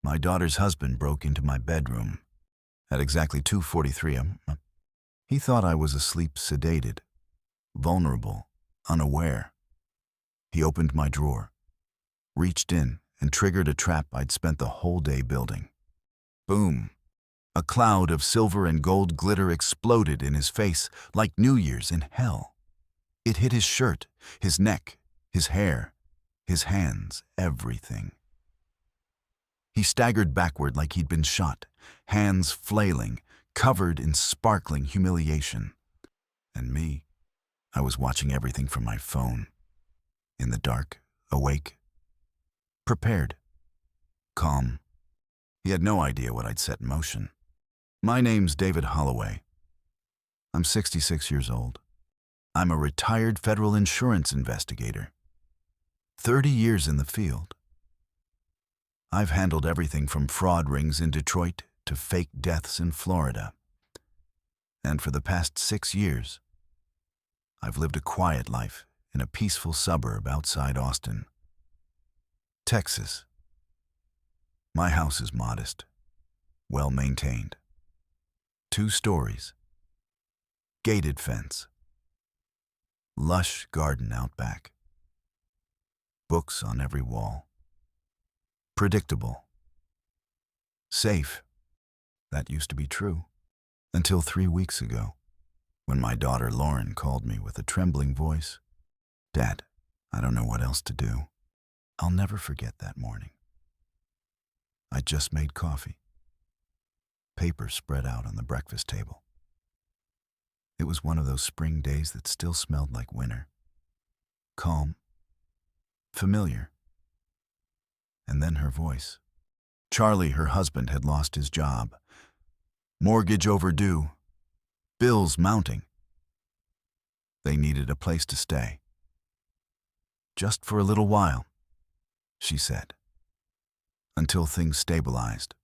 My daughter's husband broke into my bedroom at exactly 2:43 am. He thought I was asleep, sedated, vulnerable, unaware. He opened my drawer, reached in, and triggered a trap I'd spent the whole day building. Boom! A cloud of silver and gold glitter exploded in his face like New Year's in hell. It hit his shirt, his neck, his hair, his hands, everything. He staggered backward like he'd been shot, hands flailing, covered in sparkling humiliation. And me, I was watching everything from my phone. In the dark, awake, prepared, calm. He had no idea what I'd set in motion. My name's David Holloway. I'm 66 years old. I'm a retired federal insurance investigator. 30 years in the field. I've handled everything from fraud rings in Detroit to fake deaths in Florida. And for the past 6 years, I've lived a quiet life in a peaceful suburb outside Austin, Texas. My house is modest, well maintained. 2 stories, gated fence, lush garden out back, books on every wall. Predictable. Safe. That used to be true. Until 3 weeks ago, when my daughter Lauren called me with a trembling voice. Dad, I don't know what else to do. I'll never forget that morning. I just made coffee. Paper spread out on the breakfast table. It was one of those spring days that still smelled like winter. Calm. Familiar. And then her voice. Charlie, her husband, had lost his job. Mortgage overdue. Bills mounting. They needed a place to stay. Just for a little while, she said. Until things stabilized.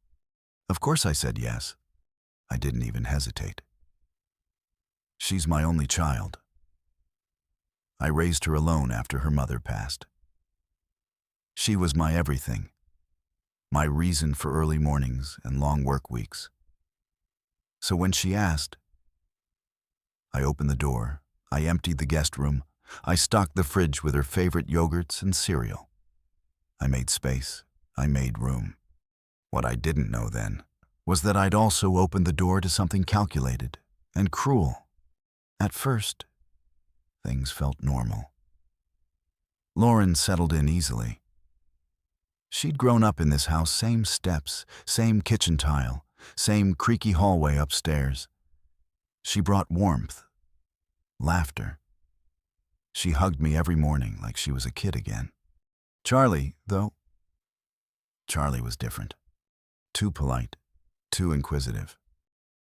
Of course I said yes. I didn't even hesitate. She's my only child. I raised her alone after her mother passed. She was my everything, my reason for early mornings and long work weeks. So when she asked, I opened the door, I emptied the guest room, I stocked the fridge with her favorite yogurts and cereal. I made space, I made room. What I didn't know then was that I'd also opened the door to something calculated and cruel. At first, things felt normal. Lauren settled in easily. She'd grown up in this house, same steps, same kitchen tile, same creaky hallway upstairs. She brought warmth, laughter. She hugged me every morning like she was a kid again. Charlie was different. Too polite, too inquisitive.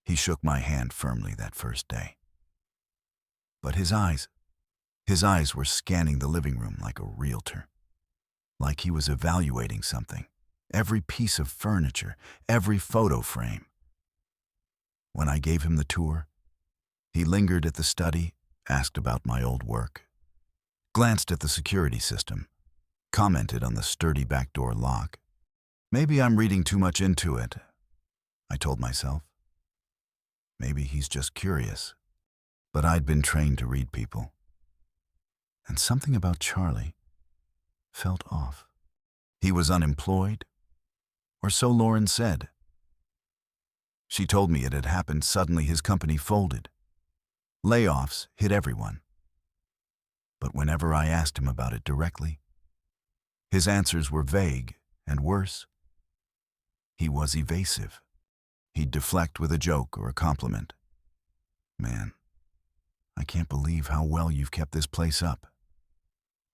He shook my hand firmly that first day. But his eyes were scanning the living room like a realtor. Like he was evaluating something, every piece of furniture, every photo frame. When I gave him the tour, he lingered at the study, asked about my old work, glanced at the security system, commented on the sturdy back door lock. Maybe I'm reading too much into it, I told myself. Maybe he's just curious. But I'd been trained to read people. And something about Charlie felt off. He was unemployed, or so Lauren said. She told me it had happened suddenly. His company folded. Layoffs hit everyone. But whenever I asked him about it directly, his answers were vague, and worse, he was evasive. He'd deflect with a joke or a compliment. Man, I can't believe how well you've kept this place up.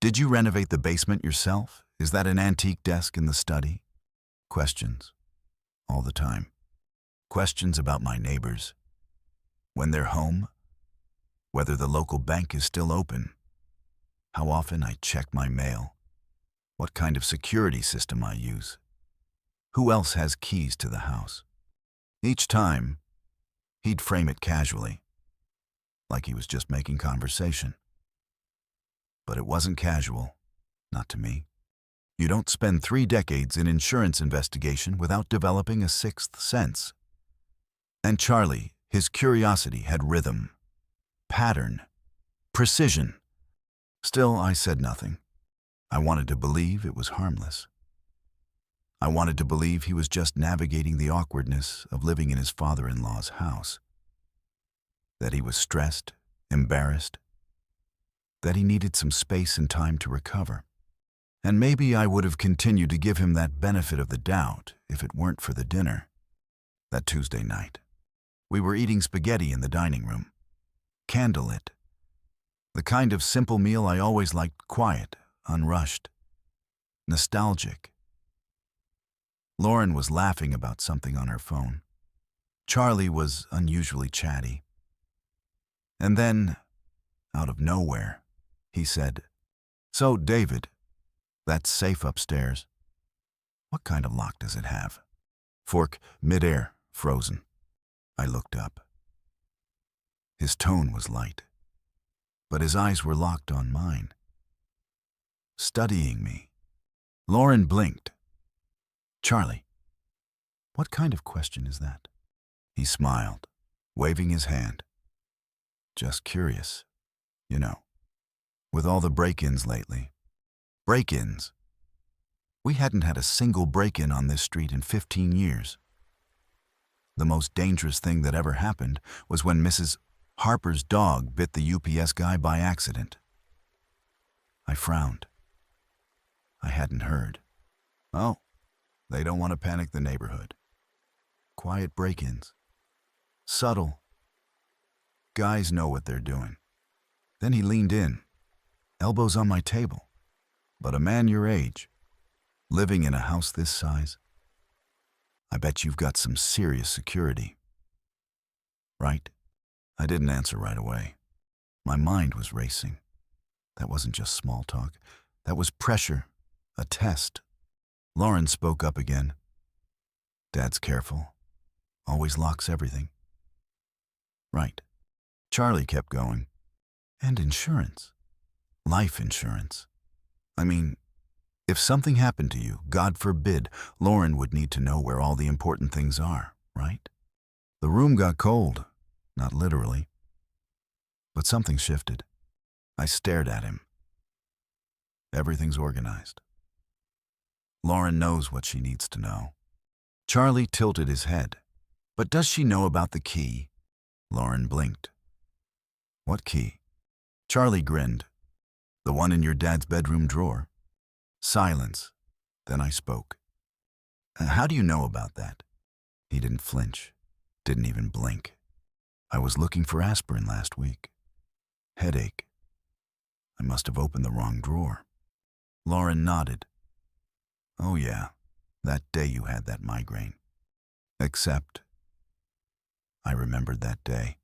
Did you renovate the basement yourself? Is that an antique desk in the study? Questions. All the time. Questions about my neighbors. When they're home. Whether the local bank is still open. How often I check my mail. What kind of security system I use. Who else has keys to the house? Each time, he'd frame it casually, like he was just making conversation. But it wasn't casual, not to me. You don't spend 3 decades in insurance investigation without developing a sixth sense. And Charlie, his curiosity had rhythm, pattern, precision. Still, I said nothing. I wanted to believe it was harmless. I wanted to believe he was just navigating the awkwardness of living in his father-in-law's house. That he was stressed, embarrassed, that he needed some space and time to recover. And maybe I would have continued to give him that benefit of the doubt if it weren't for the dinner. That Tuesday night, we were eating spaghetti in the dining room, candlelit. The kind of simple meal I always liked, quiet, unrushed, nostalgic. Lauren was laughing about something on her phone. Charlie was unusually chatty. And then, out of nowhere, he said, "So, David, that safe upstairs, what kind of lock does it have?" Fork, midair, frozen. I looked up. His tone was light, but his eyes were locked on mine, studying me. Lauren blinked. "Charlie, what kind of question is that?" He smiled, waving his hand. "Just curious, you know, with all the break-ins lately." Break-ins? We hadn't had a single break-in on this street in 15 years. The most dangerous thing that ever happened was when Mrs. Harper's dog bit the UPS guy by accident. I frowned. I hadn't heard. Oh, they don't want to panic the neighborhood. Quiet break-ins. Subtle. Guys know what they're doing. Then he leaned in, elbows on my table. But a man your age, living in a house this size, I bet you've got some serious security. Right? I didn't answer right away. My mind was racing. That wasn't just small talk. That was pressure, a test. Lauren spoke up again. "Dad's careful. Always locks everything." Right. Charlie kept going. "And insurance. Life insurance. I mean, if something happened to you, God forbid, Lauren would need to know where all the important things are, right?" The room got cold, not literally. But something shifted. I stared at him. Everything's organized. Lauren knows what she needs to know. Charlie tilted his head. "But does she know about the key?" Lauren blinked. "What key?" Charlie grinned. "The one in your dad's bedroom drawer." Silence. Then I spoke. "How do you know about that?" He didn't flinch, didn't even blink. "I was looking for aspirin last week. Headache. I must have opened the wrong drawer." Lauren nodded. "Oh yeah, that day you had that migraine. Except," I remembered that day.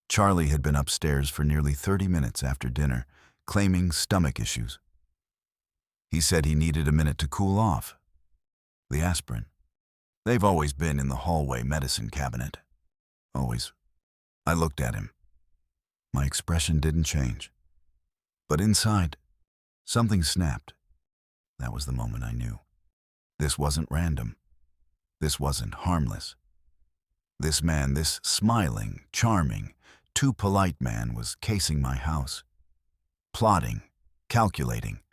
Charlie had been upstairs for nearly 30 minutes after dinner, claiming stomach issues. He said he needed a minute to cool off. The aspirin. They've always been in the hallway medicine cabinet. Always. I looked at him. My expression didn't change. But inside, something snapped. That was the moment I knew. This wasn't random. This wasn't harmless. This man, this smiling, charming, too polite man was casing my house. Plotting, calculating,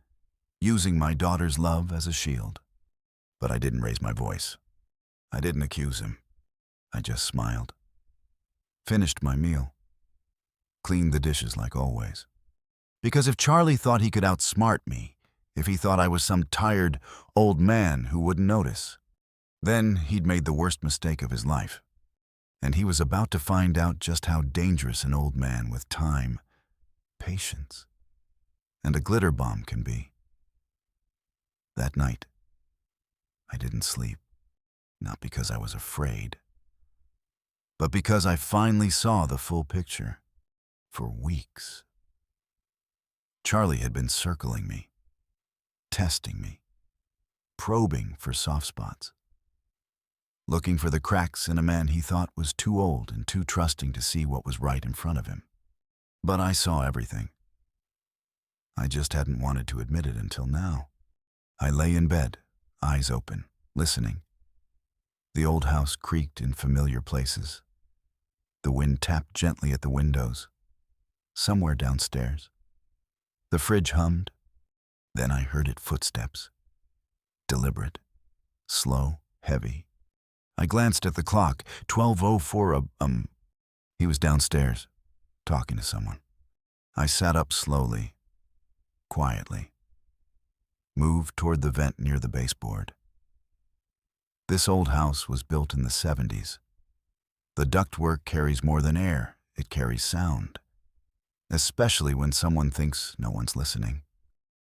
using my daughter's love as a shield. But I didn't raise my voice. I didn't accuse him. I just smiled. Finished my meal. Cleaned the dishes like always. Because if Charlie thought he could outsmart me, if he thought I was some tired old man who wouldn't notice, then he'd made the worst mistake of his life. And he was about to find out just how dangerous an old man with time, patience, and a glitter bomb can be. That night, I didn't sleep, not because I was afraid, but because I finally saw the full picture. For weeks, Charlie had been circling me, testing me, probing for soft spots, looking for the cracks in a man he thought was too old and too trusting to see what was right in front of him. But I saw everything. I just hadn't wanted to admit it until now. I lay in bed, eyes open, listening. The old house creaked in familiar places. The wind tapped gently at the windows, somewhere downstairs. The fridge hummed. Then I heard its footsteps. Deliberate, slow, heavy. I glanced at the clock. 12:04. He was downstairs, talking to someone. I sat up slowly, quietly, moved toward the vent near the baseboard. This old house was built in the 70s. The ductwork carries more than air, it carries sound, especially when someone thinks no one's listening.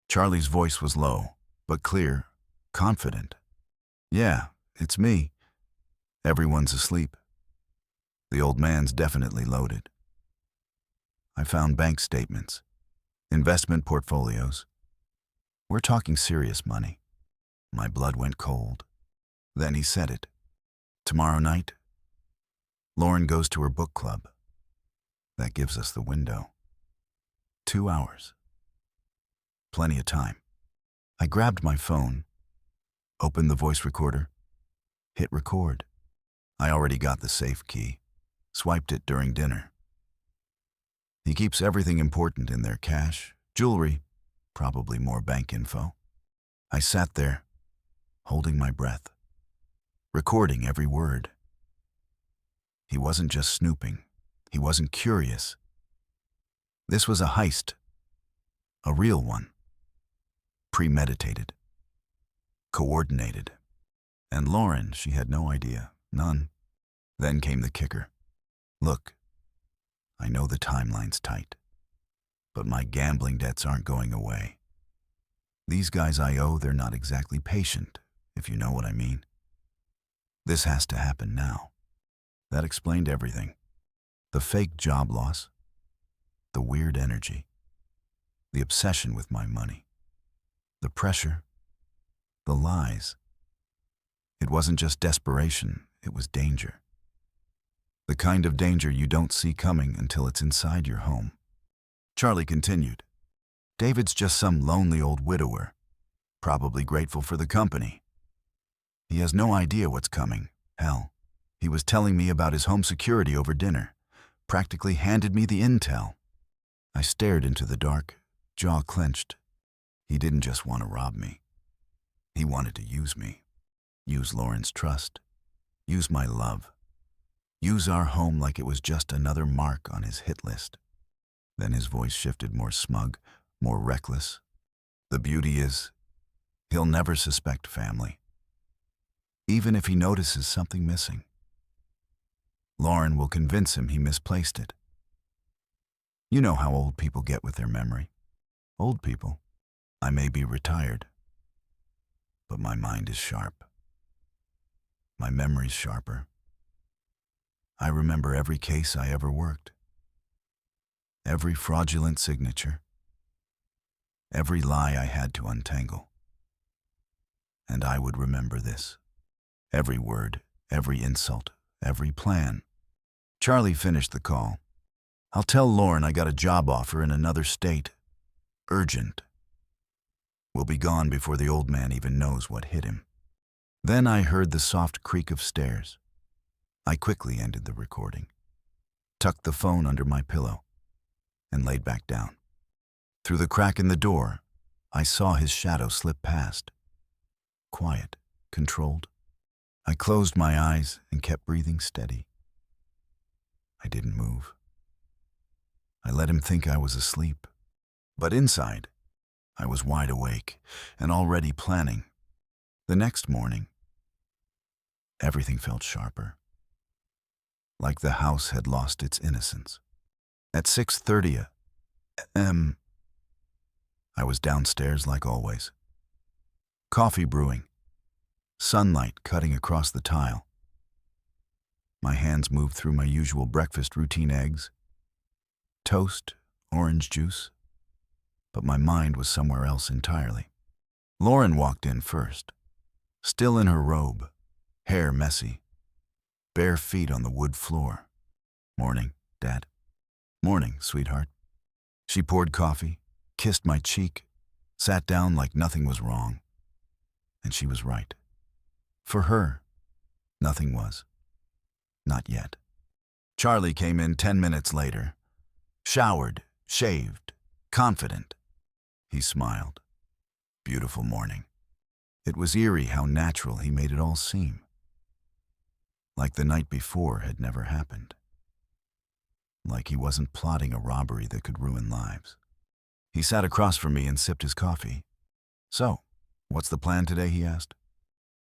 Charlie's voice was low, but clear, confident. "Yeah, it's me. Everyone's asleep." The old man's definitely loaded. I found bank statements, investment portfolios. We're talking serious money. My blood went cold. Then he said it. "Tomorrow night, Lauren goes to her book club. That gives us the window. 2 hours. Plenty of time." I grabbed my phone, opened the voice recorder, hit record. I already got the safe key, swiped it during dinner. He keeps everything important in there: cash, jewelry, probably more bank info. I sat there, holding my breath, recording every word. He wasn't just snooping. He wasn't curious. This was a heist, a real one. Premeditated, coordinated. And Lauren, she had no idea, none. Then came the kicker. "Look, I know the timeline's tight, but my gambling debts aren't going away. These guys I owe, they're not exactly patient, if you know what I mean. This has to happen now." That explained everything. The fake job loss, the weird energy, the obsession with my money, the pressure, the lies. It wasn't just desperation, it was danger. The kind of danger you don't see coming until it's inside your home. Charlie continued. "David's just some lonely old widower, probably grateful for the company. He has no idea what's coming. Hell, he was telling me about his home security over dinner, practically handed me the intel." I stared into the dark, jaw clenched. He didn't just want to rob me. He wanted to use me. Use Lauren's trust. Use my love. Use our home like it was just another mark on his hit list. Then his voice shifted, more smug, more reckless. "The beauty is, he'll never suspect family, even if he notices something missing. Lauren will convince him he misplaced it. You know how old people get with their memory. Old people. I may be retired, but my mind is sharp. My memory's sharper. I remember every case I ever worked, every fraudulent signature, every lie I had to untangle. And I would remember this. Every word, every insult, every plan." Charlie finished the call. "I'll tell Lauren I got a job offer in another state. Urgent. We'll be gone before the old man even knows what hit him." Then I heard the soft creak of stairs. I quickly ended the recording, tucked the phone under my pillow, and laid back down. Through the crack in the door, I saw his shadow slip past. Quiet, controlled. I closed my eyes and kept breathing steady. I didn't move. I let him think I was asleep. But inside, I was wide awake and already planning. The next morning, everything felt sharper, like the house had lost its innocence. At 6:30 a.m., I was downstairs like always. Coffee brewing, sunlight cutting across the tile. My hands moved through my usual breakfast routine: eggs, toast, orange juice. But my mind was somewhere else entirely. Lauren walked in first, still in her robe, hair messy, bare feet on the wood floor. "Morning, Dad." "Morning, sweetheart." She poured coffee, kissed my cheek, sat down like nothing was wrong. And she was right. For her, nothing was. Not yet. Charlie came in 10 minutes later. Showered, shaved, confident. He smiled. Beautiful morning. It was eerie how natural he made it all seem. Like the night before had never happened. Like he wasn't plotting a robbery that could ruin lives. He sat across from me and sipped his coffee. "So, what's the plan today?" he asked.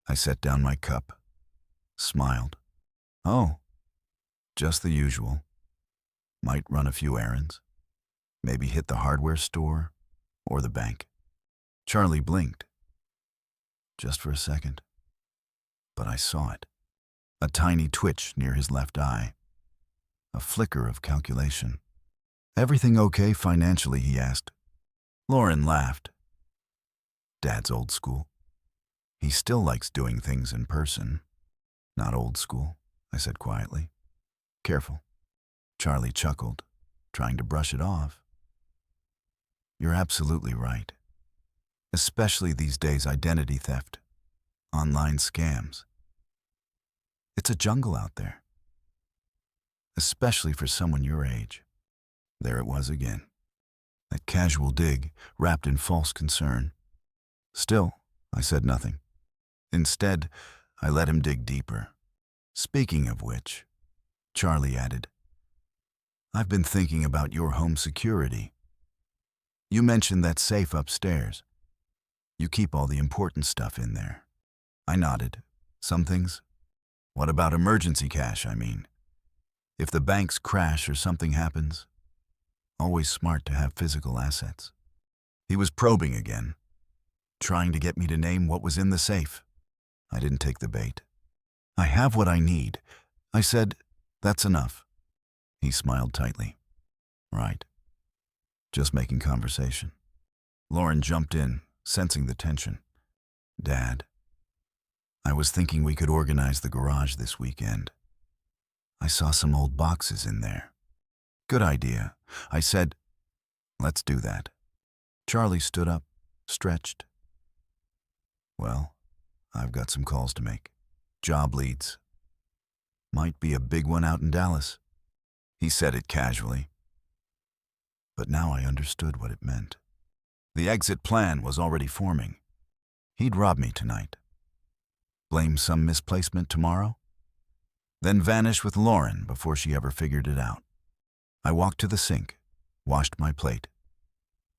I set down my cup, smiled. "Oh, just the usual. Might run a few errands. Maybe hit the hardware store or the bank." Charlie blinked. Just for a second. But I saw it. A tiny twitch near his left eye. A flicker of calculation. "Everything okay financially?" he asked. Lauren laughed. "Dad's old school. He still likes doing things in person." "Not old school," I said quietly. "Careful." Charlie chuckled, trying to brush it off. "You're absolutely right. Especially these days, identity theft, online scams. It's a jungle out there. Especially for someone your age." There it was again. That casual dig, wrapped in false concern. Still, I said nothing. Instead, I let him dig deeper. "Speaking of which," Charlie added, "I've been thinking about your home security. You mentioned that safe upstairs. You keep all the important stuff in there." I nodded. "Some things." "What about emergency cash, I mean? If the banks crash or something happens, always smart to have physical assets." He was probing again, trying to get me to name what was in the safe. I didn't take the bait. "I have what I need." I said, "That's enough." He smiled tightly. "Right. Just making conversation." Lauren jumped in, sensing the tension. "Dad, I was thinking we could organize the garage this weekend. I saw some old boxes in there." "Good idea." I said, "Let's do that." Charlie stood up, stretched. "Well, I've got some calls to make. Job leads. Might be a big one out in Dallas." He said it casually. But now I understood what it meant. The exit plan was already forming. He'd rob me tonight. Blame some misplacement tomorrow? Then vanish with Lauren before she ever figured it out. I walked to the sink, washed my plate.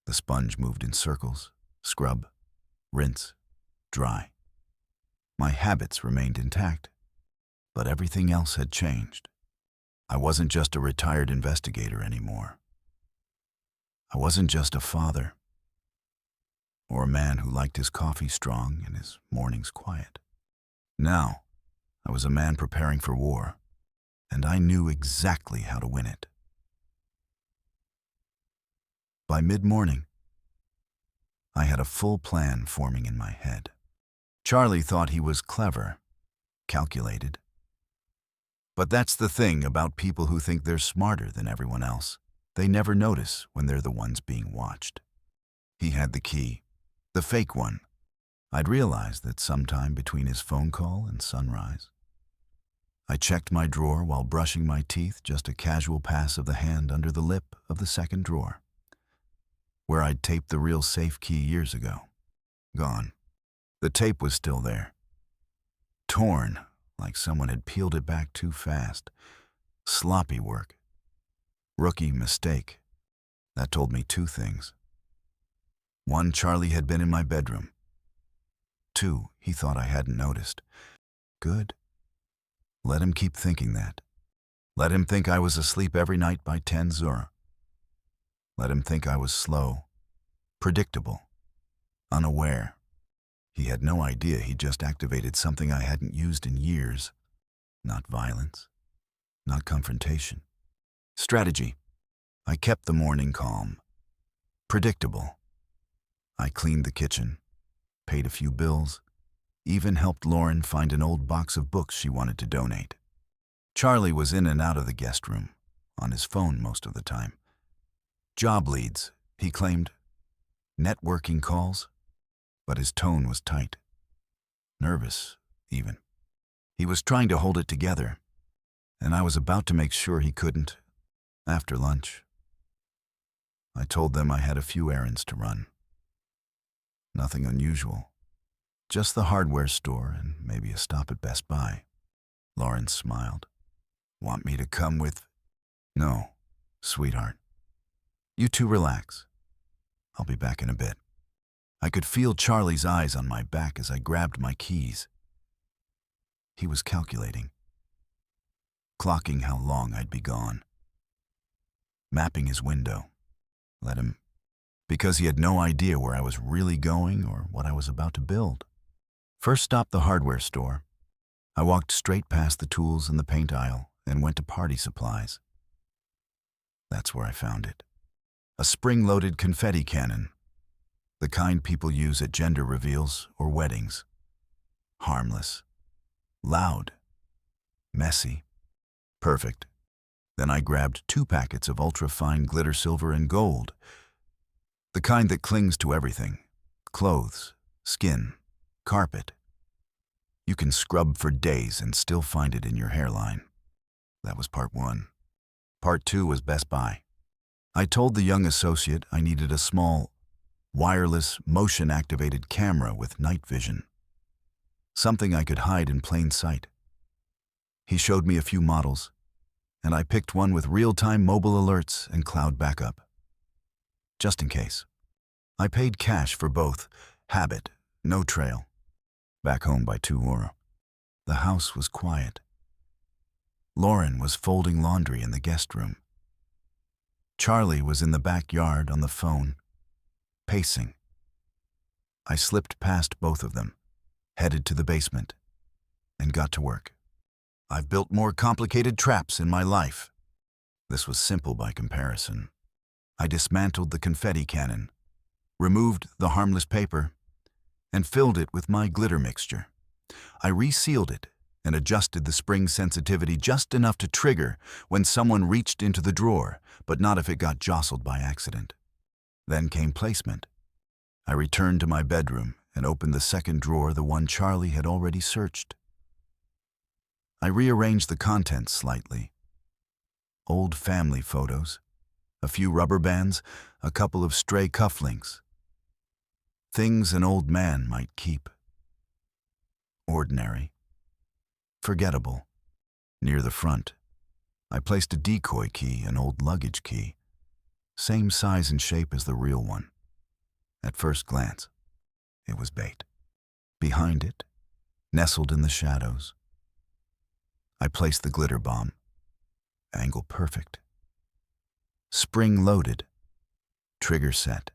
The sponge moved in circles, scrub, rinse, dry. My habits remained intact, but everything else had changed. I wasn't just a retired investigator anymore. I wasn't just a father, or a man who liked his coffee strong and his mornings quiet. Now, I was a man preparing for war, and I knew exactly how to win it. By mid-morning, I had a full plan forming in my head. Charlie thought he was clever, calculated. But that's the thing about people who think they're smarter than everyone else. They never notice when they're the ones being watched. He had the key, the fake one. I'd realized that sometime between his phone call and sunrise. I checked my drawer while brushing my teeth, just a casual pass of the hand under the lip of the second drawer, where I'd taped the real safe key years ago. Gone. The tape was still there. Torn, like someone had peeled it back too fast. Sloppy work. Rookie mistake. That told me two things. One, Charlie had been in my bedroom. Two, he thought I hadn't noticed. Good. Let him keep thinking that. Let him think I was asleep every night by 10 Zura. Let him think I was slow, predictable, unaware. He had no idea he just activated something I hadn't used in years. Not violence, not confrontation. Strategy. I kept the morning calm. Predictable. I cleaned the kitchen, paid a few bills, even helped Lauren find an old box of books she wanted to donate. Charlie was in and out of the guest room, on his phone most of the time. Job leads, he claimed. Networking calls, but his tone was tight. nervous, even. He was trying to hold it together, and I was about to make sure he couldn't after lunch. I told them I had a few errands to run. Nothing unusual. Just the hardware store and maybe a stop at Best Buy. Lawrence smiled. Want me to come with? No, sweetheart. You two relax. I'll be back in a bit. I could feel Charlie's eyes on my back as I grabbed my keys. He was calculating, clocking how long I'd be gone, mapping his window. Let him, because he had no idea where I was really going or what I was about to build. First stop, the hardware store. I walked straight past the tools in the paint aisle and went to party supplies. That's where I found it. A spring-loaded confetti cannon, the kind people use at gender reveals or weddings. Harmless, loud, messy, perfect. Then I grabbed 2 packets of ultra-fine glitter silver and gold, the kind that clings to everything: clothes, skin, carpet. You can scrub for days and still find it in your hairline. That was part 1. Part 2 was Best Buy. I told the young associate I needed a small, wireless, motion-activated camera with night vision. Something I could hide in plain sight. He showed me a few models, and I picked one with real-time mobile alerts and cloud backup. Just in case. I paid cash for both. Habit, no trail. Back home by 2 euro. The house was quiet. Lauren was folding laundry in the guest room. Charlie was in the backyard on the phone, pacing. I slipped past both of them, headed to the basement, and got to work. I've built more complicated traps in my life. This was simple by comparison. I dismantled the confetti cannon, removed the harmless paper, and filled it with my glitter mixture. I resealed it and adjusted the spring sensitivity just enough to trigger when someone reached into the drawer, but not if it got jostled by accident. Then came placement. I returned to my bedroom and opened the second drawer, the one Charlie had already searched. I rearranged the contents slightly. Old family photos, a few rubber bands, a couple of stray cufflinks. Things an old man might keep. Ordinary. Forgettable. Near the front, I placed a decoy key, an old luggage key, same size and shape as the real one. At first glance, it was bait. Behind it, nestled in the shadows, I placed the glitter bomb. Angle perfect. Spring loaded. Trigger set.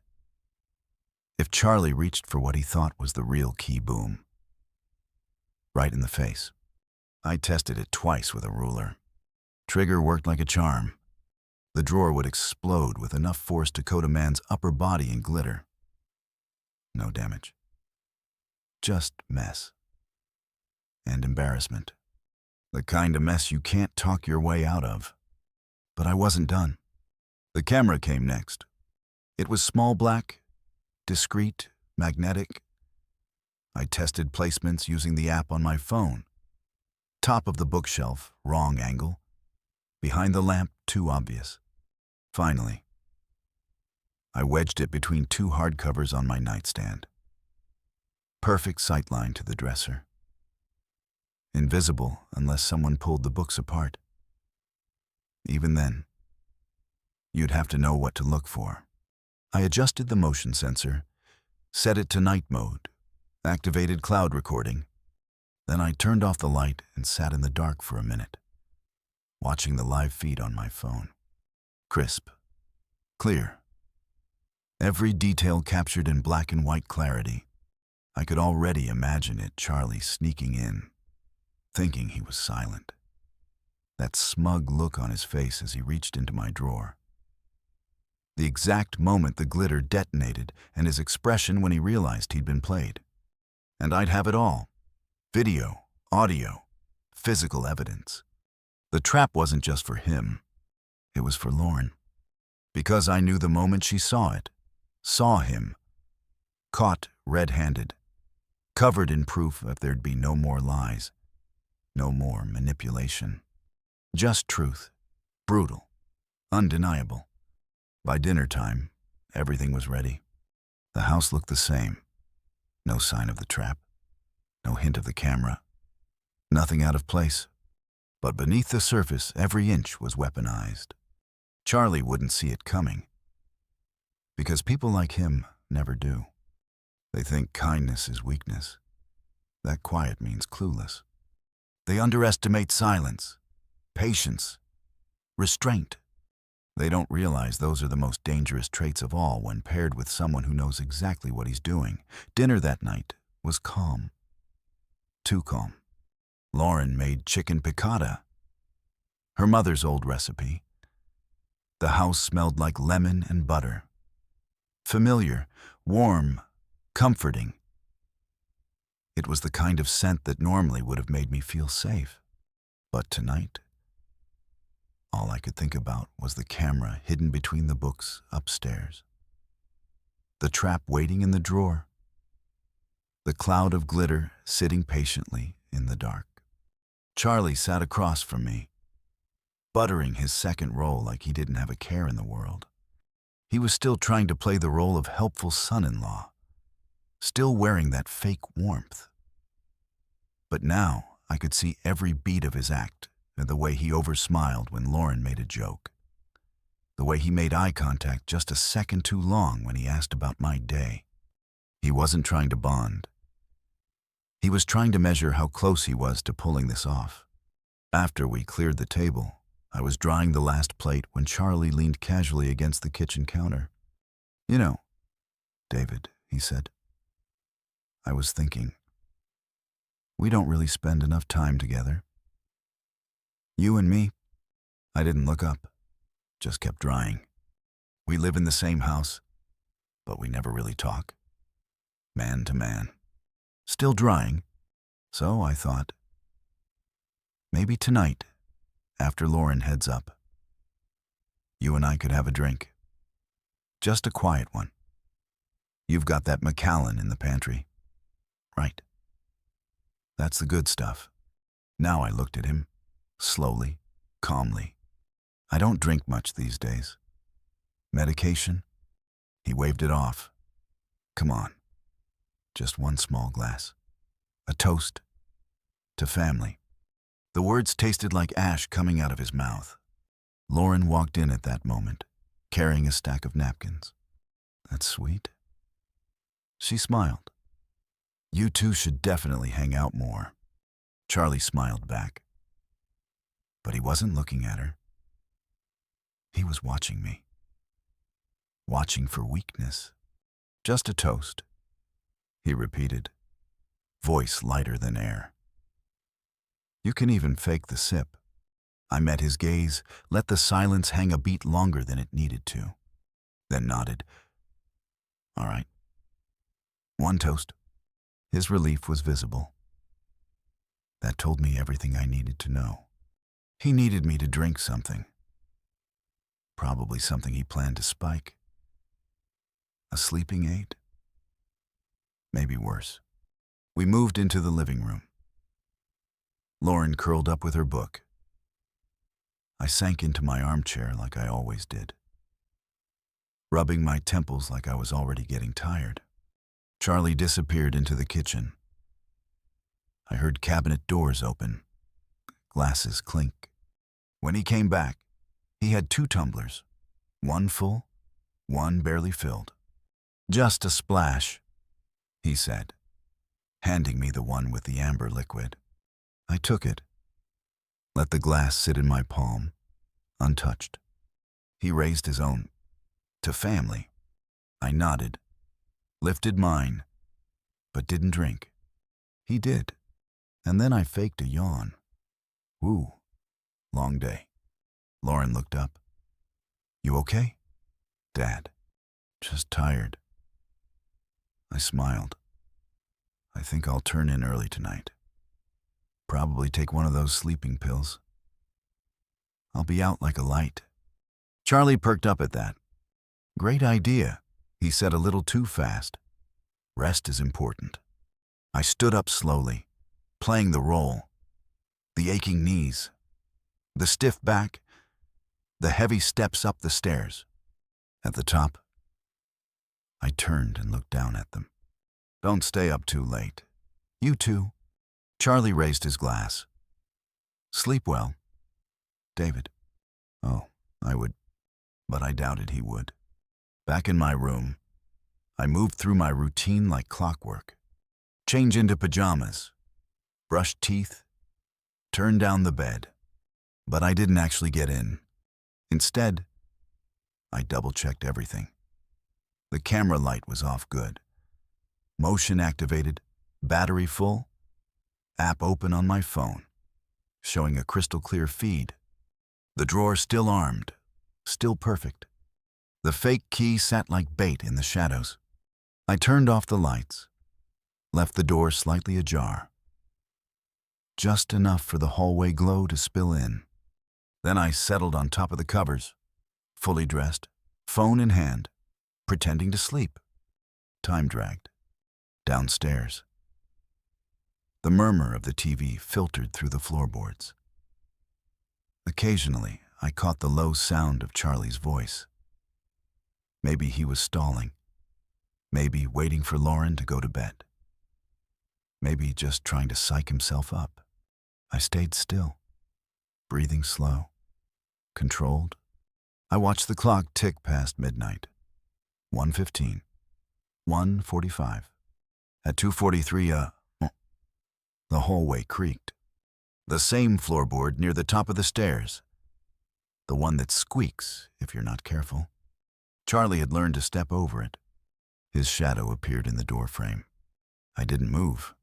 If Charlie reached for what he thought was the real key, boom. Right in the face. I tested it twice with a ruler. Trigger worked like a charm. The drawer would explode with enough force to coat a man's upper body in glitter. No damage. Just mess. And embarrassment. The kind of mess you can't talk your way out of. But I wasn't done. The camera came next. It was small black, discreet, magnetic. I tested placements using the app on my phone. Top of the bookshelf, wrong angle. Behind the lamp, too obvious. Finally, I wedged it between 2 hardcovers on my nightstand. Perfect sightline to the dresser. Invisible unless someone pulled the books apart. Even then, you'd have to know what to look for. I adjusted the motion sensor, set it to night mode, activated cloud recording. Then I turned off the light and sat in the dark for a minute, watching the live feed on my phone. Crisp. Clear. Every detail captured in black and white clarity. I could already imagine it, Charlie sneaking in, thinking he was silent. That smug look on his face as he reached into my drawer. The exact moment the glitter detonated and his expression when he realized he'd been played. And I'd have it all. Video, audio, physical evidence. The trap wasn't just for him. It was for Lauren. Because I knew the moment she saw it, saw him, caught red-handed, covered in proof that there'd be no more lies, no more manipulation. Just truth, brutal, undeniable. By dinner time, everything was ready. The house looked the same. No sign of the trap, no hint of the camera, nothing out of place. But beneath the surface, every inch was weaponized. Charlie wouldn't see it coming, because people like him never do. They think kindness is weakness, that quiet means clueless. They underestimate silence, patience, restraint. They don't realize those are the most dangerous traits of all when paired with someone who knows exactly what he's doing. Dinner that night was calm. Too calm. Lauren made chicken piccata, her mother's old recipe. The house smelled like lemon and butter. Familiar, warm, comforting. It was the kind of scent that normally would have made me feel safe. But tonight, all I could think about was the camera hidden between the books upstairs, the trap waiting in the drawer, the cloud of glitter sitting patiently in the dark. Charlie sat across from me, buttering his second roll like he didn't have a care in the world. He was still trying to play the role of helpful son-in-law, still wearing that fake warmth. But now I could see every beat of his act, and the way he oversmiled when Lauren made a joke, the way he made eye contact just a second too long when he asked about my day. He wasn't trying to bond. He was trying to measure how close he was to pulling this off. After we cleared the table, I was drying the last plate when Charlie leaned casually against the kitchen counter. "You know, David," he said, "I was thinking, we don't really spend enough time together. You and me." I didn't look up, just kept drying. We live in the same house, but we never really talk, man to man. Still drying, so I thought, maybe tonight, after Lauren heads up, you and I could have a drink. Just a quiet one. You've got that Macallan in the pantry, right? That's the good stuff. Now I looked at him, slowly, calmly. I don't drink much these days. Medication? He waved it off. Come on. Just one small glass. A toast. To family. The words tasted like ash coming out of his mouth. Lauren walked in at that moment, carrying a stack of napkins. That's sweet. She smiled. You two should definitely hang out more. Charlie smiled back. But he wasn't looking at her. He was watching me. Watching for weakness. Just a toast, he repeated, voice lighter than air. You can even fake the sip. I met his gaze, let the silence hang a beat longer than it needed to, then nodded. All right. One toast. His relief was visible. That told me everything I needed to know. He needed me to drink something. Probably something he planned to spike. A sleeping aid? Maybe worse. We moved into the living room. Lauren curled up with her book. I sank into my armchair like I always did, rubbing my temples like I was already getting tired. Charlie disappeared into the kitchen. I heard cabinet doors open, glasses clink. When he came back, he had 2 tumblers, one full, one barely filled. Just a splash, he said, handing me the one with the amber liquid. I took it, let the glass sit in my palm, untouched. He raised his own. To family. I nodded, lifted mine, but didn't drink. He did, and then I faked a yawn. Woo, long day. Lauren looked up. You okay? Dad. Just tired. I smiled. I think I'll turn in early tonight. Probably take one of those sleeping pills. I'll be out like a light. Charlie perked up at that. Great idea, he said a little too fast. Rest is important. I stood up slowly, playing the role. The aching knees, the stiff back, the heavy steps up the stairs. At the top, I turned and looked down at them. Don't stay up too late. You too. Charlie raised his glass. Sleep well, David. Oh, I would, but I doubted he would. Back in my room, I moved through my routine like clockwork. Change into pajamas, brush teeth, turn down the bed. But I didn't actually get in. Instead, I double-checked everything. The camera light was off good. Motion activated, battery full, app open on my phone, showing a crystal clear feed. The drawer still armed, still perfect. The fake key sat like bait in the shadows. I turned off the lights, left the door slightly ajar, just enough for the hallway glow to spill in. Then I settled on top of the covers, fully dressed, phone in hand, pretending to sleep. Time dragged. Downstairs. The murmur of the TV filtered through the floorboards. Occasionally, I caught the low sound of Charlie's voice. Maybe he was stalling. Maybe waiting for Lauren to go to bed. Maybe just trying to psych himself up. I stayed still, breathing slow, controlled. I watched the clock tick past midnight. 1:15, 1:45. At 2:43, the hallway creaked. The same floorboard near the top of the stairs. The one that squeaks if you're not careful. Charlie had learned to step over it. His shadow appeared in the doorframe. I didn't move.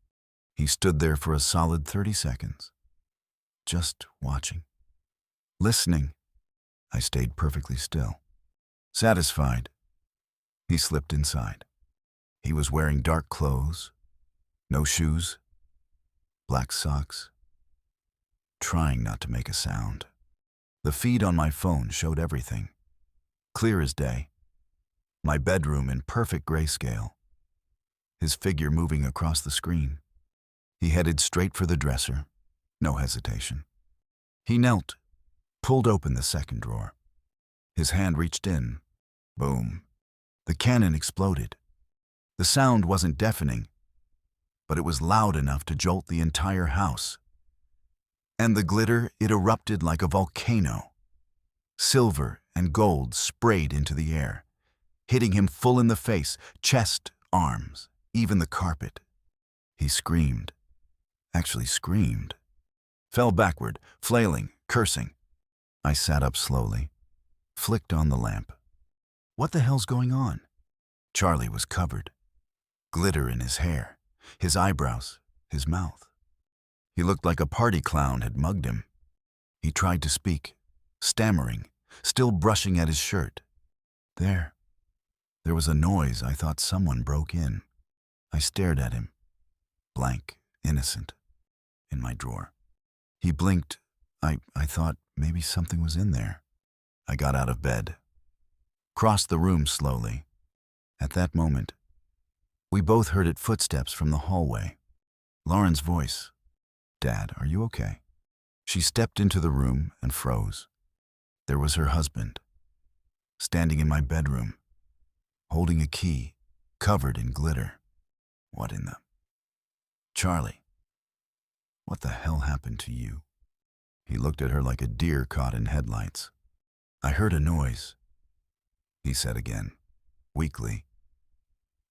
He stood there for a solid 30 seconds. Just watching. Listening. I stayed perfectly still. Satisfied. He slipped inside. He was wearing dark clothes, no shoes, black socks, trying not to make a sound. The feed on my phone showed everything. Clear as day. My bedroom in perfect grayscale. His figure moving across the screen. He headed straight for the dresser. No hesitation. He knelt, pulled open the second drawer. His hand reached in. Boom. The cannon exploded. The sound wasn't deafening, but it was loud enough to jolt the entire house. And the glitter, it erupted like a volcano. Silver and gold sprayed into the air, hitting him full in the face, chest, arms, even the carpet. He screamed. Actually screamed. Fell backward, flailing, cursing. I sat up slowly, flicked on the lamp. What the hell's going on? Charlie was covered. Glitter in his hair, his eyebrows, his mouth. He looked like a party clown had mugged him. He tried to speak, stammering, still brushing at his shirt. There was a noise. I thought someone broke in. I stared at him, blank, innocent, in my drawer. He blinked. I thought maybe something was in there. I got out of bed, crossed the room slowly. At that moment, we both heard footsteps from the hallway. Lauren's voice. Dad, are you okay? She stepped into the room and froze. There was her husband, standing in my bedroom, holding a key, covered in glitter. What in the... Charlie, what the hell happened to you? He looked at her like a deer caught in headlights. I heard a noise, he said again, weakly.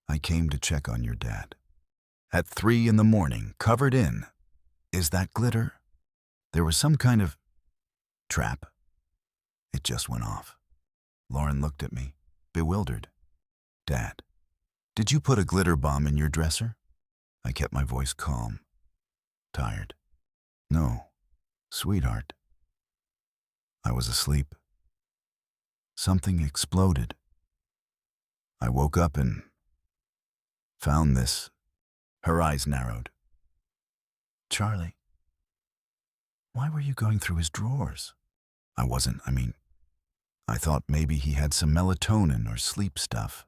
I came to check on your dad. At 3 a.m, covered in. Is that glitter? There was some kind of trap. It just went off. Lauren looked at me, bewildered. Dad, did you put a glitter bomb in your dresser? I kept my voice calm, tired. No, sweetheart. I was asleep. Something exploded. I woke up and found this. Her eyes narrowed. Charlie, why were you going through his drawers? I thought maybe he had some melatonin or sleep stuff.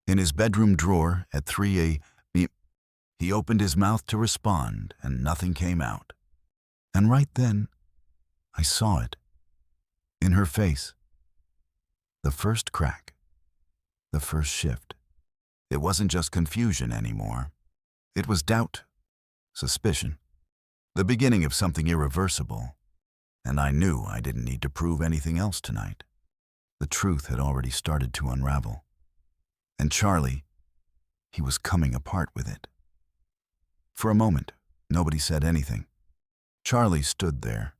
In his bedroom drawer at 3 a.m. He opened his mouth to respond, and nothing came out. And right then, I saw it. In her face. The first crack. The first shift. It wasn't just confusion anymore. It was doubt, suspicion, the beginning of something irreversible. And I knew I didn't need to prove anything else tonight. The truth had already started to unravel. And Charlie, he was coming apart with it. For a moment, nobody said anything. Charlie stood there,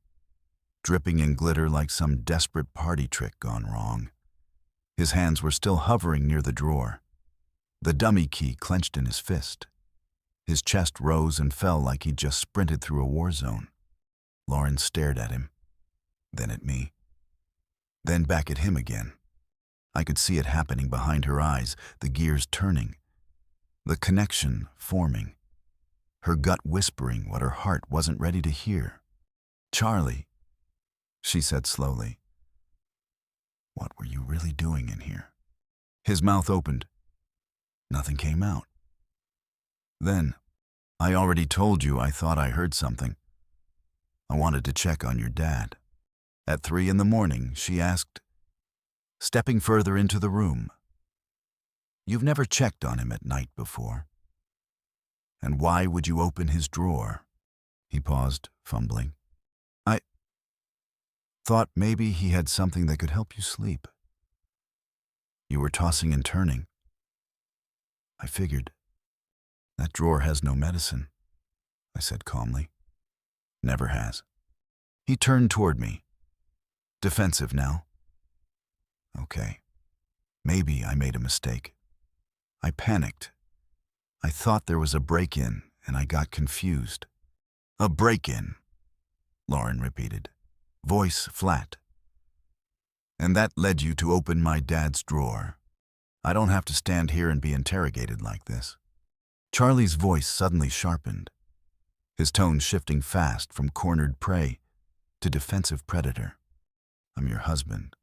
dripping in glitter like some desperate party trick gone wrong. His hands were still hovering near the drawer, the dummy key clenched in his fist. His chest rose and fell like he'd just sprinted through a war zone. Lauren stared at him, then at me, then back at him again. I could see it happening behind her eyes, the gears turning, the connection forming, her gut whispering what her heart wasn't ready to hear. "Charlie," she said slowly, "what were you really doing in here?" His mouth opened. Nothing came out. Then, "I already told you I thought I heard something. I wanted to check on your dad." At 3 a.m, she asked, stepping further into the room. "You've never checked on him at night before. And why would you open his drawer?" He paused, fumbling. "I thought maybe he had something that could help you sleep. You were tossing and turning. I figured. That drawer has no medicine," I said calmly. "Never has." He turned toward me. Defensive now. Okay. Maybe I made a mistake. I panicked. I thought there was a break-in, and I got confused. "A break-in," Lauren repeated, voice flat. "And that led you to open my dad's drawer. I don't have to stand here and be interrogated like this." Charlie's voice suddenly sharpened, his tone shifting fast from cornered prey to defensive predator. "I'm your husband.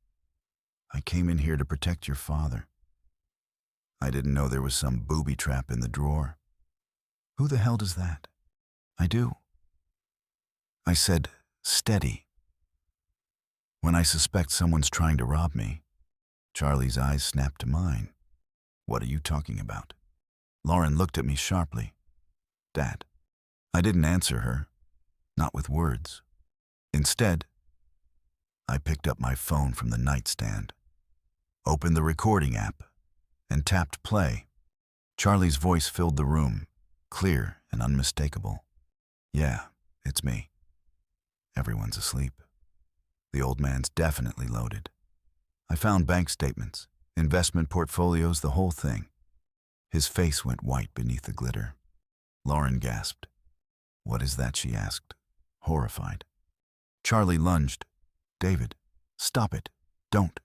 I came in here to protect your father. I didn't know there was some booby trap in the drawer." "Who the hell does that?" "I do." I said, steady. "When I suspect someone's trying to rob me." Charlie's eyes snapped to mine. "What are you talking about?" Lauren looked at me sharply. "Dad." I didn't answer her, not with words. Instead, I picked up my phone from the nightstand, opened the recording app, and tapped play. Charlie's voice filled the room, clear and unmistakable. "Yeah, it's me. Everyone's asleep. The old man's definitely loaded. I found bank statements, investment portfolios, the whole thing." His face went white beneath the glitter. Lauren gasped. "What is that?" she asked, horrified. Charlie lunged. "David, stop it. Don't."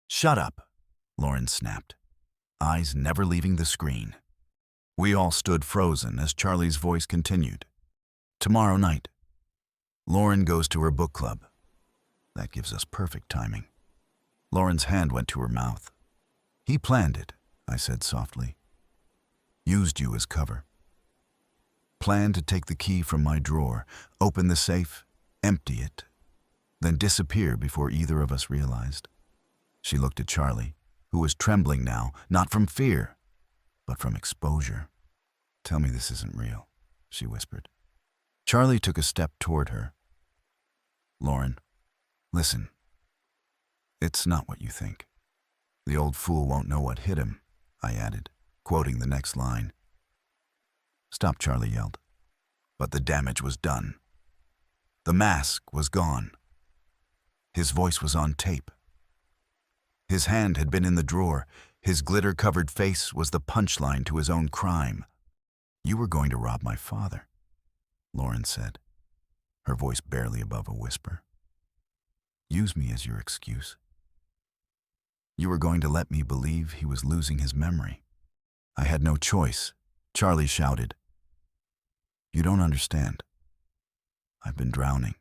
"Shut up," Lauren snapped, eyes never leaving the screen. We all stood frozen as Charlie's voice continued. "Tomorrow night, Lauren goes to her book club. That gives us perfect timing." Lauren's hand went to her mouth. "He planned it," I said softly. "Used you as cover. Planned to take the key from my drawer, open the safe, empty it, then disappear before either of us realized." She looked at Charlie, who was trembling now, not from fear, but from exposure. "Tell me this isn't real," she whispered. Charlie took a step toward her. "Lauren, listen. It's not what you think. The old fool won't know what hit him," I added, quoting the next line. "Stop," Charlie yelled. But the damage was done. The mask was gone. His voice was on tape. His hand had been in the drawer. His glitter-covered face was the punchline to his own crime. "You were going to rob my father," Lauren said, her voice barely above a whisper. "Use me as your excuse. You were going to let me believe he was losing his memory." I had no choice. Charlie shouted. "You don't understand. I've been drowning.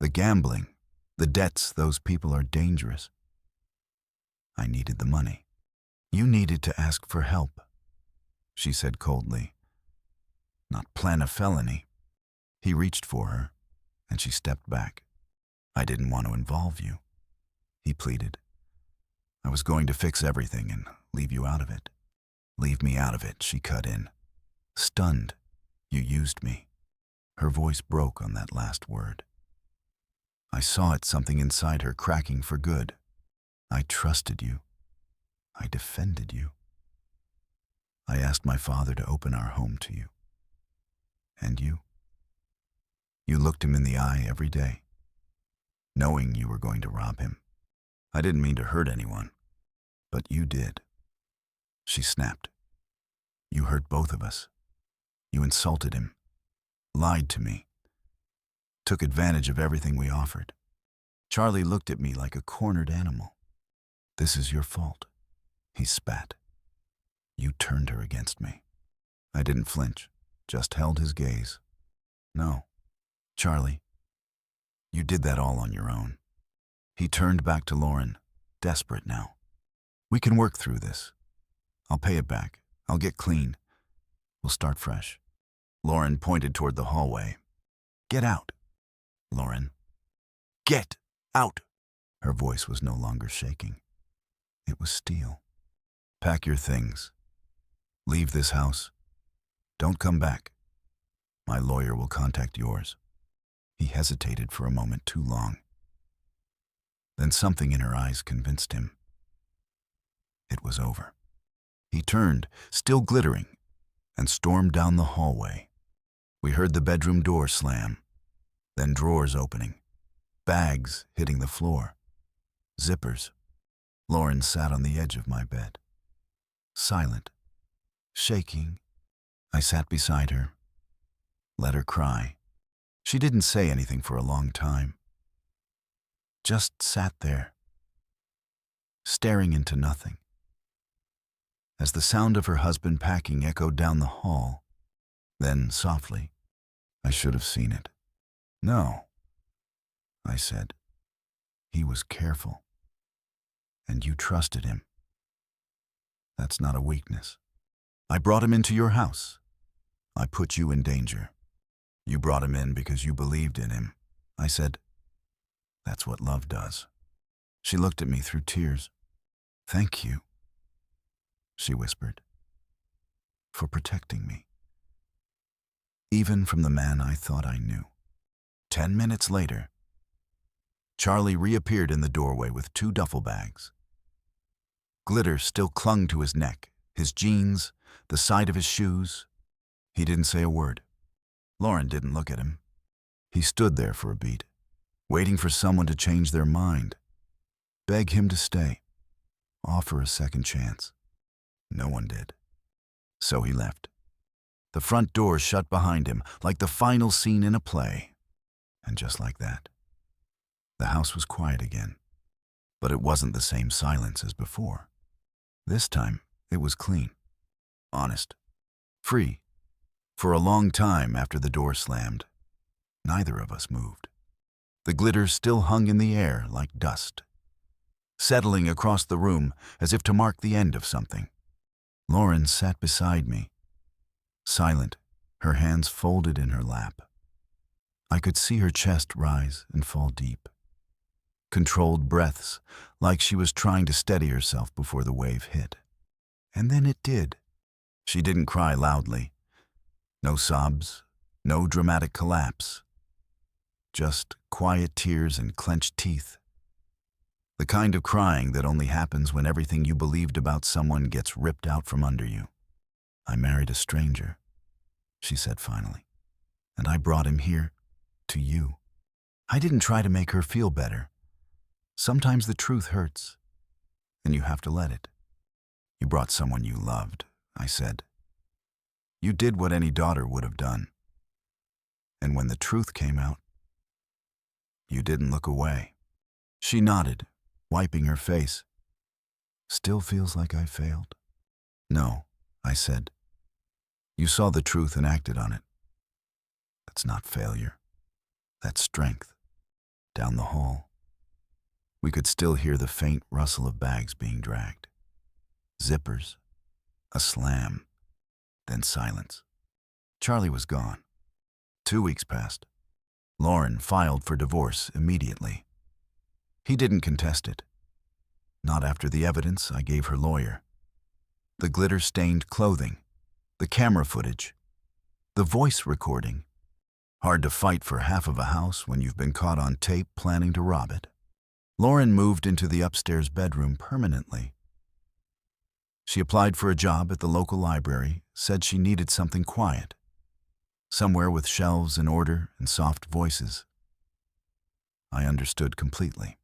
The gambling, the debts, those people are dangerous. I needed the money." "You needed to ask for help," she said coldly, not plan a felony. He reached for her, and she stepped back. I didn't want to involve you, he pleaded. I was going to fix everything and leave you out of it. Leave me out of it, she cut in. Stunned, you used me. Her voice broke on that last word. I saw it, something inside her cracking for good. I trusted you. I defended you. I asked my father to open our home to you. And you? You looked him in the eye every day, knowing you were going to rob him. I didn't mean to hurt anyone, but you did. She snapped. You hurt both of us. You insulted him, lied to me, took advantage of everything we offered. Charlie looked at me like a cornered animal. This is your fault, he spat. You turned her against me. I didn't flinch, just held his gaze. No, Charlie, you did that all on your own. He turned back to Lauren, desperate now. We can work through this. I'll pay it back. I'll get clean. We'll start fresh. Lauren pointed toward the hallway. Get out, Lauren. Get out. Her voice was no longer shaking. It was steel. Pack your things. Leave this house. Don't come back. My lawyer will contact yours. He hesitated for a moment too long. Then something in her eyes convinced him. It was over. He turned, still glittering, and stormed down the hallway. We heard the bedroom door slam, then drawers opening, bags hitting the floor, zippers. Lauren sat on the edge of my bed, silent, shaking. I sat beside her, let her cry. She didn't say anything for a long time, just sat there, staring into nothing. As the sound of her husband packing echoed down the hall, then softly, I should have seen it. No, I said. He was careful, and you trusted him. That's not a weakness. I brought him into your house. I put you in danger. You brought him in because you believed in him. I said, that's what love does. She looked at me through tears. Thank you, she whispered, for protecting me, even from the man I thought I knew. 10 minutes later, Charlie reappeared in the doorway with 2 duffel bags. Glitter still clung to his neck, his jeans, the side of his shoes. He didn't say a word. Lauren didn't look at him. He stood there for a beat, waiting for someone to change their mind, beg him to stay, offer a second chance. No one did. So he left. The front door shut behind him like the final scene in a play. And just like that, the house was quiet again. But it wasn't the same silence as before. This time, it was clean, honest, free. For a long time after the door slammed, neither of us moved. The glitter still hung in the air like dust, settling across the room as if to mark the end of something. Lauren sat beside me, silent, her hands folded in her lap. I could see her chest rise and fall deep. Controlled breaths, like she was trying to steady herself before the wave hit. And then it did. She didn't cry loudly. No sobs, no dramatic collapse. Just quiet tears and clenched teeth. The kind of crying that only happens when everything you believed about someone gets ripped out from under you. I married a stranger, she said finally, and I brought him here, to you. I didn't try to make her feel better. Sometimes the truth hurts, and you have to let it. You brought someone you loved, I said. You did what any daughter would have done. And when the truth came out, you didn't look away. She nodded, wiping her face. Still feels like I failed? No, I said. You saw the truth and acted on it. That's not failure. That's strength. Down the hall, we could still hear the faint rustle of bags being dragged. Zippers, a slam, then silence. Charlie was gone. 2 weeks passed. Lauren filed for divorce immediately. He didn't contest it. Not after the evidence I gave her lawyer. The glitter-stained clothing, the camera footage, the voice recording. Hard to fight for half of a house when you've been caught on tape planning to rob it. Lauren moved into the upstairs bedroom permanently. She applied for a job at the local library, said she needed something quiet, somewhere with shelves in order and soft voices. I understood completely.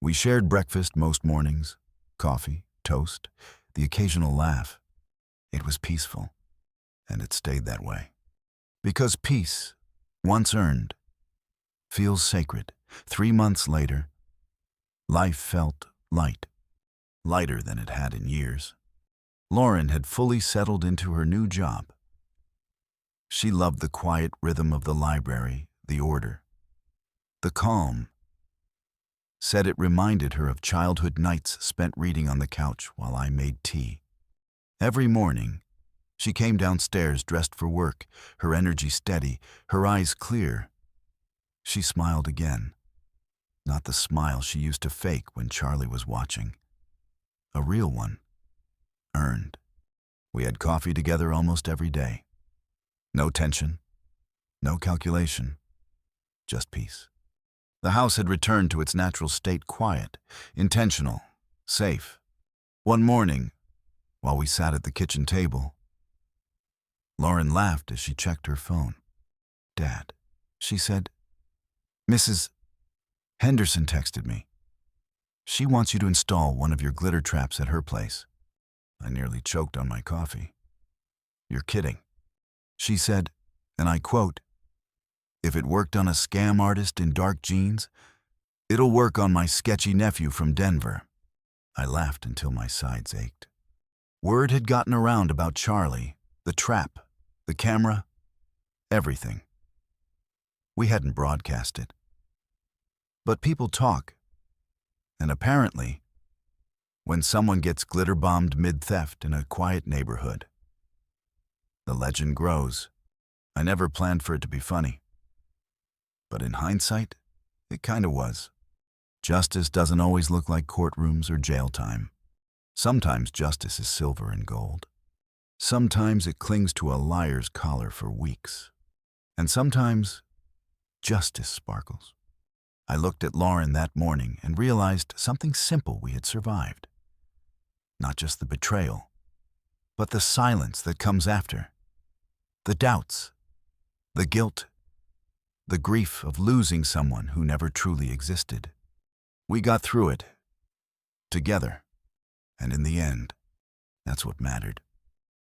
We shared breakfast most mornings, coffee, toast, the occasional laugh. It was peaceful, and it stayed that way. Because peace, once earned, feels sacred. 3 months later, life felt light, lighter than it had in years. Lauren had fully settled into her new job. She loved the quiet rhythm of the library, the order, the calm. Said it reminded her of childhood nights spent reading on the couch while I made tea. Every morning, she came downstairs dressed for work, her energy steady, her eyes clear. She smiled again. Not the smile she used to fake when Charlie was watching. A real one. Earned. We had coffee together almost every day. No tension, no calculation, just peace. The house had returned to its natural state, quiet, intentional, safe. One morning, while we sat at the kitchen table, Lauren laughed as she checked her phone. "Dad," she said, "Mrs. Henderson texted me. She wants you to install one of your glitter traps at her place." I nearly choked on my coffee. "You're kidding," she said, and I quote, "If it worked on a scam artist in dark jeans, it'll work on my sketchy nephew from Denver." I laughed until my sides ached. Word had gotten around about Charlie, the trap, the camera, everything. We hadn't broadcast it. But people talk, and apparently, when someone gets glitter-bombed mid-theft in a quiet neighborhood, the legend grows. I never planned for it to be funny. But in hindsight, it kinda was. Justice doesn't always look like courtrooms or jail time. Sometimes justice is silver and gold. Sometimes it clings to a liar's collar for weeks. And sometimes, justice sparkles. I looked at Lauren that morning and realized something simple we had survived. Not just the betrayal, but the silence that comes after. The doubts, the guilt, the grief of losing someone who never truly existed. We got through it, together, and in the end, that's what mattered.